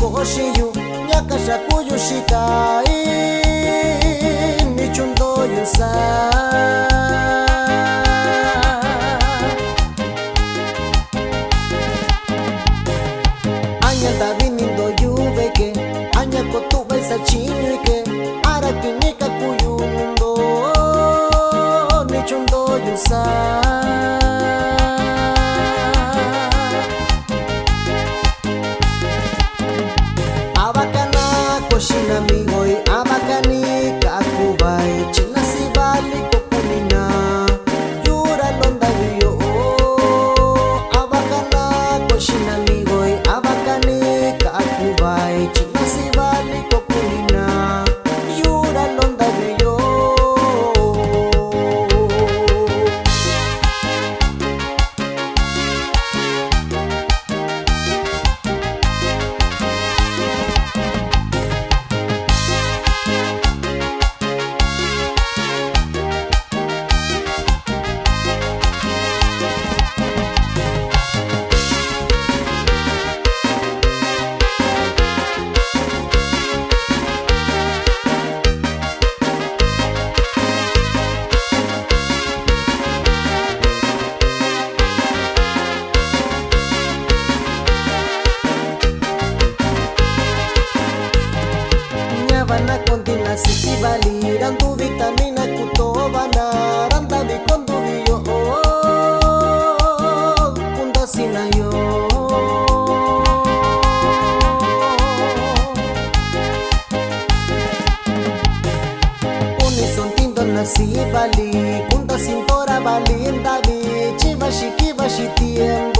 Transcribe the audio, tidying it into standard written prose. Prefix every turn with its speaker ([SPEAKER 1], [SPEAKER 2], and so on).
[SPEAKER 1] koshiyu nyakasha kuyushikai nichundo yusa anya tabinindo yubeke anya kotuba isa chinyuike ara kinika kuyundo nichundo yusa Shina migoi abakani kakubai china sibali kokunina yura londa yo abakana koshina migoi abakani kakubai china sibali kokunina yura londa yo Vana kontina sikibali randu vitamina kutovana randa bikondu yo kunda sinayo unisontindo nasibali kunda sintora balinda bichi bashiki bashitiem